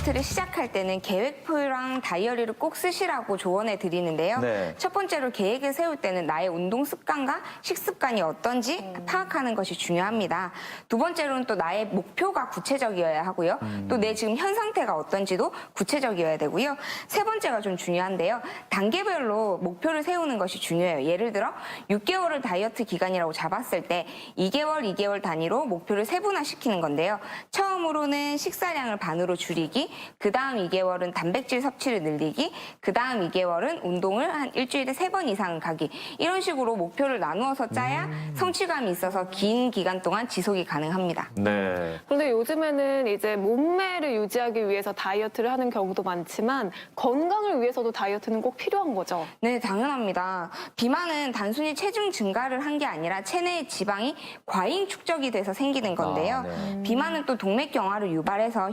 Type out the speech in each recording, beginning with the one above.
다이어트를 시작할 때는 계획표랑 다이어리를 꼭 쓰시라고 조언해 드리는데요. 네. 첫 번째로 계획을 세울 때는 나의 운동 습관과 식습관이 어떤지 파악하는 것이 중요합니다. 두 번째로는 또 나의 목표가 구체적이어야 하고요. 또 내 지금 현 상태가 어떤지도 구체적이어야 되고요. 세 번째가 좀 중요한데요. 단계별로 목표를 세우는 것이 중요해요. 예를 들어 6개월을 다이어트 기간이라고 잡았을 때 2개월 단위로 목표를 세분화시키는 건데요. 처음으로는 식사량을 반으로 줄이기, 그 다음 2개월은 단백질 섭취를 늘리기, 그 다음 2개월은 운동을 한 일주일에 3번 이상은 가기, 이런 식으로 목표를 나누어서 짜야 성취감이 있어서 긴 기간 동안 지속이 가능합니다. 네. 그런데 요즘에는 이제 몸매를 유지하기 위해서 다이어트를 하는 경우도 많지만 건강을 위해서도 다이어트는 꼭 필요한 거죠. 네, 당연합니다. 비만은 단순히 체중 증가를 한 게 아니라 체내의 지방이 과잉 축적이 돼서 생기는 건데요. 네. 비만은 또 동맥경화를 유발해서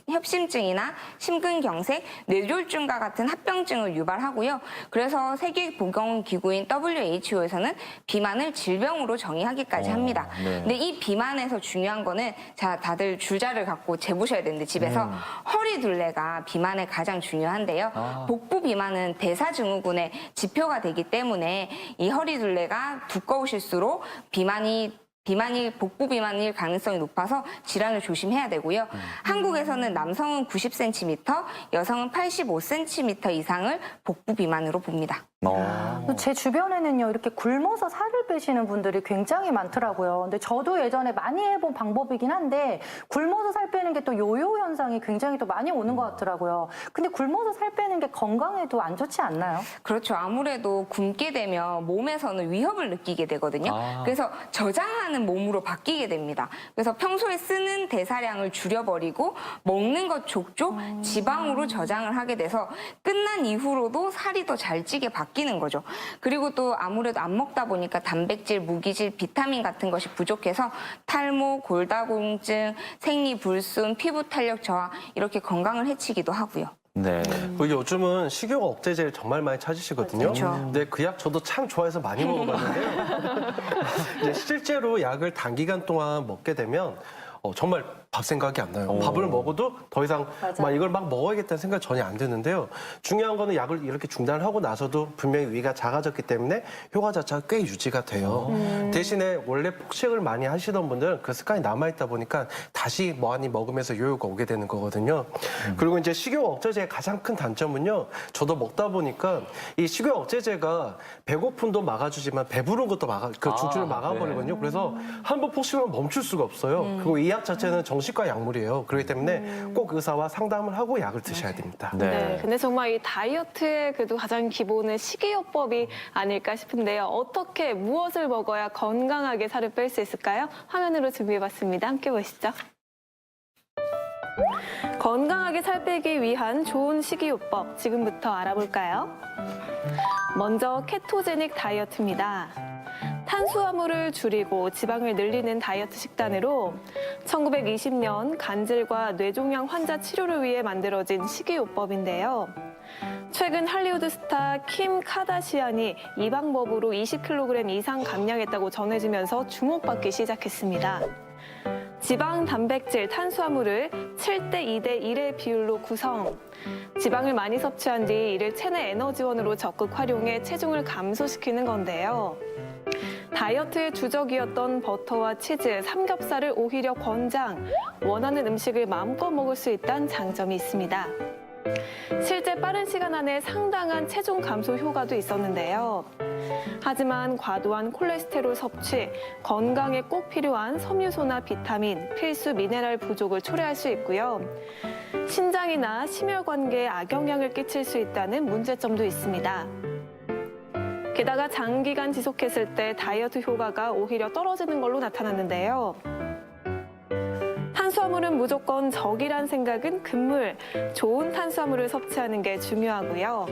협심증이나 심근경색, 뇌졸중과 같은 합병증을 유발하고요. 그래서 세계보건기구인 WHO에서는 비만을 질병으로 정의하기까지 합니다. 네. 근데 이 비만에서 중요한 거는, 자, 다들 줄자를 갖고 재보셔야 되는데 집에서 허리 둘레가 비만에 가장 중요한데요. 복부 비만은 대사증후군의 지표가 되기 때문에 이 허리 둘레가 두꺼우실수록 복부 비만일 가능성이 높아서 질환을 조심해야 되고요. 한국에서는 남성은 90cm, 여성은 85cm 이상을 복부 비만으로 봅니다. 제 주변에는요, 이렇게 굶어서 살을 빼시는 분들이 굉장히 많더라고요. 근데 저도 예전에 많이 해본 방법이긴 한데, 굶어서 살 빼는 게 또 요요 현상이 굉장히 또 많이 오는 것 같더라고요. 근데 굶어서 살 빼는 게 건강에도 안 좋지 않나요? 그렇죠. 아무래도 굶게 되면 몸에서는 위협을 느끼게 되거든요. 그래서 저장하는 몸으로 바뀌게 됩니다. 그래서 평소에 쓰는 대사량을 줄여버리고 먹는 것 족족 지방으로 저장을 하게 돼서 끝난 이후로도 살이 더 잘 찌게 바뀌는 거죠. 그리고 또 아무래도 안 먹다 보니까 단백질, 무기질, 비타민 같은 것이 부족해서 탈모, 골다공증, 생리불순, 피부 탄력 저하, 이렇게 건강을 해치기도 하고요. 네. 요즘은 식욕 억제제를 정말 많이 찾으시거든요. 그렇죠. 근데 그 약 저도 참 좋아해서 많이 먹어봤는데요. 이제 실제로 약을 단기간 동안 먹게 되면 정말 밥 생각이 안 나요. 밥을 먹어도 더 이상 막 이걸 막 먹어야겠다는 생각이 전혀 안 드는데요. 중요한 거는 약을 이렇게 중단을 하고 나서도 분명히 위가 작아졌기 때문에 효과 자체가 꽤 유지가 돼요. 대신에 원래 폭식을 많이 하시던 분들은 그 습관이 남아있다 보니까 다시 뭐하니 먹으면서 요요가 오게 되는 거거든요. 그리고 이제 식욕 억제제의 가장 큰 단점은요. 저도 먹다 보니까 이 식욕 억제제가 배고픔도 막아주지만 배부른 것도 그 줄줄을 막아버리거든요. 그래서 한 번 폭식하면 멈출 수가 없어요. 그리고 이 약 자체는 정신과 약물이에요. 그렇기 때문에 꼭 의사와 상담을 하고 약을 드셔야 됩니다. 네. 근데 정말 이 다이어트의 그래도 가장 기본은 식이요법이 아닐까 싶은데요. 어떻게 무엇을 먹어야 건강하게 살을 뺄 수 있을까요? 화면으로 준비해봤습니다. 함께 보시죠. 건강하게 살 빼기 위한 좋은 식이요법 지금부터 알아볼까요? 먼저 케토제닉 다이어트입니다. 탄수화물을 줄이고 지방을 늘리는 다이어트 식단으로 1920년 간질과 뇌종양 환자 치료를 위해 만들어진 식이요법인데요. 최근 할리우드 스타 킴 카다시안이 이 방법으로 20kg 이상 감량했다고 전해지면서 주목받기 시작했습니다. 지방, 단백질, 탄수화물을 7:2:1의 비율로 구성. 지방을 많이 섭취한 뒤 이를 체내 에너지원으로 적극 활용해 체중을 감소시키는 건데요. 다이어트의 주적이었던 버터와 치즈, 삼겹살을 오히려 권장, 원하는 음식을 마음껏 먹을 수 있다는 장점이 있습니다. 실제 빠른 시간 안에 상당한 체중 감소 효과도 있었는데요. 하지만 과도한 콜레스테롤 섭취, 건강에 꼭 필요한 섬유소나 비타민, 필수 미네랄 부족을 초래할 수 있고요. 신장이나 심혈관계에 악영향을 끼칠 수 있다는 문제점도 있습니다. 게다가 장기간 지속했을 때 다이어트 효과가 오히려 떨어지는 걸로 나타났는데요. 탄수화물은 무조건 적이란 생각은 금물, 좋은 탄수화물을 섭취하는 게 중요하고요.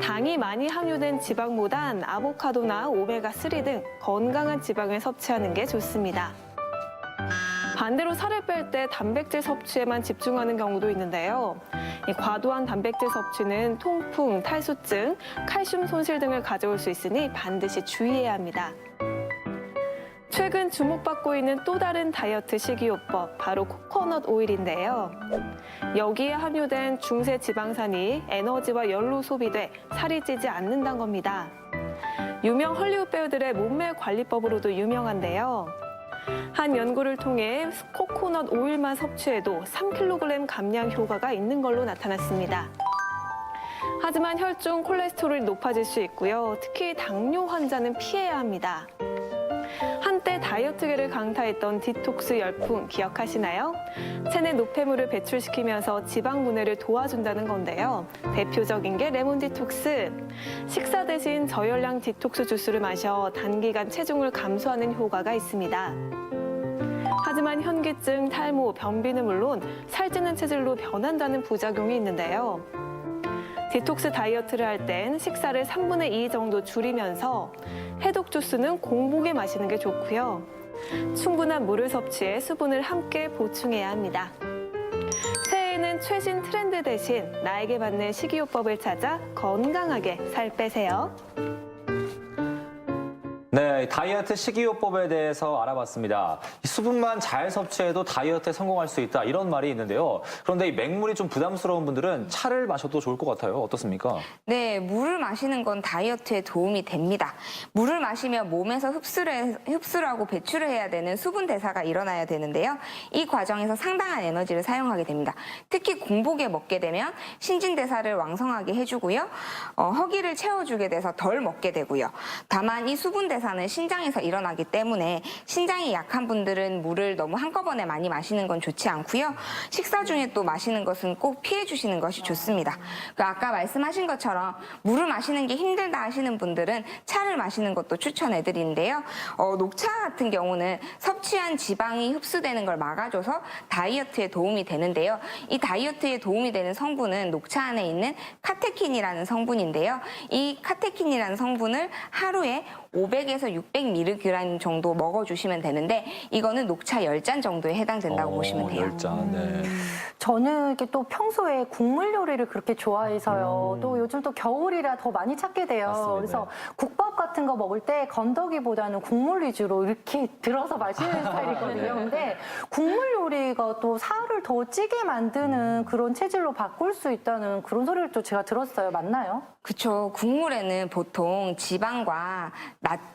당이 많이 함유된 지방보단 아보카도나 오메가3 등 건강한 지방을 섭취하는 게 좋습니다. 반대로 살을 뺄 때 단백질 섭취에만 집중하는 경우도 있는데요. 과도한 단백질 섭취는 통풍, 탈수증, 칼슘 손실 등을 가져올 수 있으니 반드시 주의해야 합니다. 최근 주목받고 있는 또 다른 다이어트 식이요법, 바로 코코넛 오일인데요. 여기에 함유된 중세 지방산이 에너지와 열로 소비돼 살이 찌지 않는다는 겁니다. 유명 헐리우드 배우들의 몸매 관리법으로도 유명한데요. 한 연구를 통해 코코넛 오일만 섭취해도 3kg 감량 효과가 있는 걸로 나타났습니다. 하지만 혈중 콜레스테롤이 높아질 수 있고요. 특히 당뇨 환자는 피해야 합니다. 한때 다이어트계를 강타했던 디톡스 열풍 기억하시나요? 체내 노폐물을 배출시키면서 지방 분해를 도와준다는 건데요. 대표적인 게 레몬 디톡스. 식사 대신 저열량 디톡스 주스를 마셔 단기간 체중을 감소하는 효과가 있습니다. 하지만 현기증, 탈모, 변비는 물론 살찌는 체질로 변한다는 부작용이 있는데요. 디톡스 다이어트를 할 땐 식사를 3분의 2 정도 줄이면서 해독 주스는 공복에 마시는 게 좋고요. 충분한 물을 섭취해 수분을 함께 보충해야 합니다. 새해에는 최신 트렌드 대신 나에게 맞는 식이요법을 찾아 건강하게 살 빼세요. 네, 다이어트 식이요법에 대해서 알아봤습니다. 수분만 잘 섭취해도 다이어트에 성공할 수 있다 이런 말이 있는데요. 그런데 이 맹물이 좀 부담스러운 분들은 차를 마셔도 좋을 것 같아요. 어떻습니까? 네, 물을 마시는 건 다이어트에 도움이 됩니다. 물을 마시면 몸에서 흡수를 하고 배출을 해야 되는 수분 대사가 일어나야 되는데요. 이 과정에서 상당한 에너지를 사용하게 됩니다. 특히 공복에 먹게 되면 신진대사를 왕성하게 해주고요. 허기를 채워주게 돼서 덜 먹게 되고요. 다만 이 수분 대사는 신장에서 일어나기 때문에 신장이 약한 분들은 물을 너무 한꺼번에 많이 마시는 건 좋지 않고요. 식사 중에 또 마시는 것은 꼭 피해 주시는 것이 좋습니다. 아까 말씀하신 것처럼 물을 마시는 게 힘들다 하시는 분들은 차를 마시는 것도 추천해 드리는데요. 녹차 같은 경우는 섭취한 지방이 흡수되는 걸 막아줘서 다이어트에 도움이 되는데요. 이 다이어트에 도움이 되는 성분은 녹차 안에 있는 카테킨이라는 성분인데요. 이 카테킨이라는 성분을 하루에 500에서 600mg 정도 먹어주시면 되는데 이거는 녹차 10잔 정도에 해당된다고 보시면 돼요. 10잔, 네. 저는 이렇게 또 평소에 국물 요리를 그렇게 좋아해서요. 또 요즘 또 겨울이라 더 많이 찾게 돼요. 맞습니다. 그래서 국밥 같은 거 먹을 때 건더기보다는 국물 위주로 이렇게 들어서 마시는 스타일이거든요. 근데 국물 요리가 또 살을 더 찌게 만드는 그런 체질로 바꿀 수 있다는 그런 소리를 또 제가 들었어요. 맞나요? 그쵸. 국물에는 보통 지방과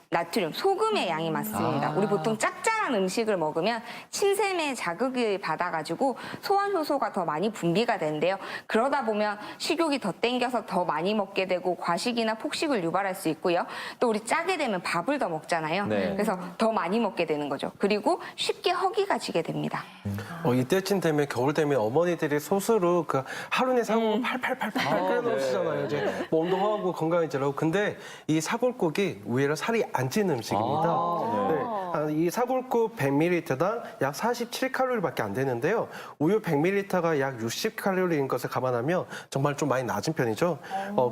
나트륨, 소금의 양이 많습니다. 우리 보통 짭짤한 음식을 먹으면 침샘에 자극을 받아가지고 소화 효소가 더 많이 분비가 되는데요. 그러다 보면 식욕이 더 땡겨서 더 많이 먹게 되고 과식이나 폭식을 유발할 수 있고요. 또 우리 짜게 되면 밥을 더 먹잖아요. 네. 그래서 더 많이 먹게 되는 거죠. 그리고 쉽게 허기가 지게 됩니다. 이때쯤 되면 겨울 되면 어머니들이 소스로 그 하루 내 사골 팔팔팔팔 끓여놓으시잖아요. 이제 몸도 허하고 건강해지라고. 근데 이 사골국이 의외로 살이 안 찌는 음식입니다. 이 사골국 100ml당 약 47칼로리밖에 안 되는데요. 우유 100ml가 약 60칼로리인 것을 감안하면 정말 좀 많이 낮은 편이죠.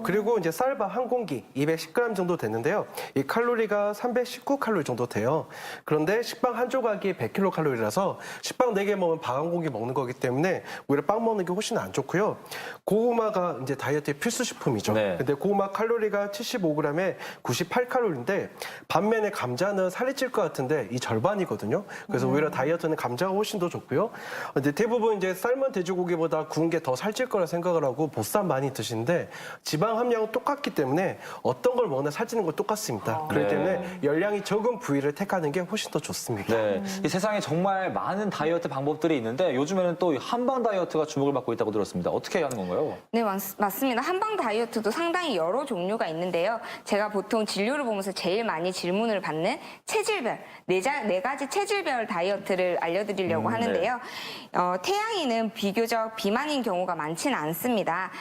그리고 이제 쌀밥 한 공기 210g 정도 되는데요. 이 칼로리가 319칼로리 정도 돼요. 그런데 식빵 한 조각이 100kcal라서 식빵 4개 먹으면 밥 한 공기 먹는 거기 때문에 오히려 빵 먹는 게 훨씬 안 좋고요. 고구마가 이제 다이어트의 필수 식품이죠. 네. 근데 고구마 칼로리가 75g에 98칼로리인데 반면에 감자는 살이 찔 것 같은데 이 절반이거든요. 그래서 오히려 다이어트는 감자가 훨씬 더 좋고요. 근데 대부분 이제 삶은 돼지고기보다 구운 게 더 살찔 거라 생각을 하고 보쌈 많이 드시는데 지방 함량은 똑같기 때문에 어떤 걸 먹나 살찌는 건 똑같습니다. 그렇기 때문에 열량이 적은 부위를 택하는 게 훨씬 더 좋습니다. 네, 이 세상에 정말 많은 다이어트 방법들이 있는데 요즘에는 또 한방 다이어트가 주목을 받고 있다고 들었습니다. 어떻게 하는 건가요? 네, 맞습니다. 한방 다이어트도 상당히 여러 종류가 있는데요. 제가 보통 진료를 보면서 제일 많이 질문을 받는 체질별, 네 가지 체질별 다이어트를 알려드리려고 하는데요. 태양이는 비교적 비만인 경우가 많지는 않습니다.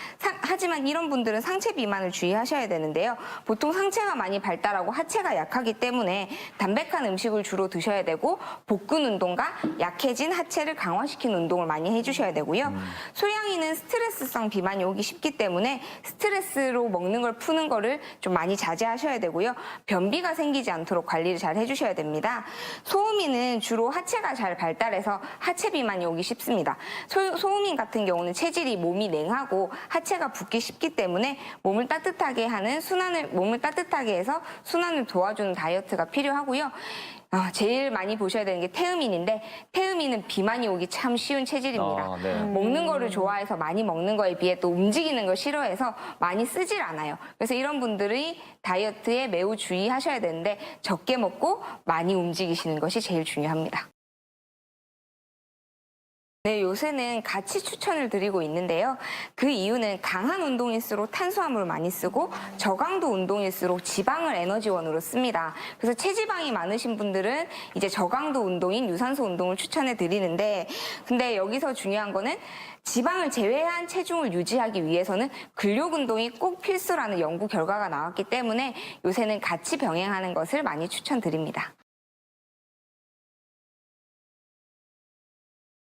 하지만 이런 분들은 상체 비만을 주의하셔야 되는데요. 보통 상체가 많이 발달하고 하체가 약하기 때문에 담백한 음식을 주로 드셔야 되고 복근 운동과 약해진 하체를 강화시키는 운동을 많이 해주셔야 되고요. 소양이는 스트레스성 비만이 오기 쉽기 때문에 스트레스로 먹는 걸 푸는 거를 좀 많이 자제하셔야 되고요. 변비가 생기지 않도록 관리를 잘 해주셔야 됩니다. 소음이는 주로 하체가 잘 발달해서 하체 비만이 오기 쉽습니다. 소음인 같은 경우는 체질이 몸이 냉하고 하체가 붓기 쉽기 때문에 몸을 따뜻하게 해서 순환을 도와주는 다이어트가 필요하고요. 제일 많이 보셔야 되는 게 태음인인데 태음인은 비만이 오기 참 쉬운 체질입니다. 네. 먹는 거를 좋아해서 많이 먹는 거에 비해 또 움직이는 걸 싫어해서 많이 쓰질 않아요. 그래서 이런 분들이 다이어트에 매우 주의하셔야 되는데 적게 먹고 많이 움직이시는 것이 제일 중요합니다. 네, 요새는 같이 추천을 드리고 있는데요. 그 이유는 강한 운동일수록 탄수화물을 많이 쓰고 저강도 운동일수록 지방을 에너지원으로 씁니다. 그래서 체지방이 많으신 분들은 이제 저강도 운동인 유산소 운동을 추천해 드리는데 근데 여기서 중요한 거는 지방을 제외한 체중을 유지하기 위해서는 근력 운동이 꼭 필수라는 연구 결과가 나왔기 때문에 요새는 같이 병행하는 것을 많이 추천드립니다.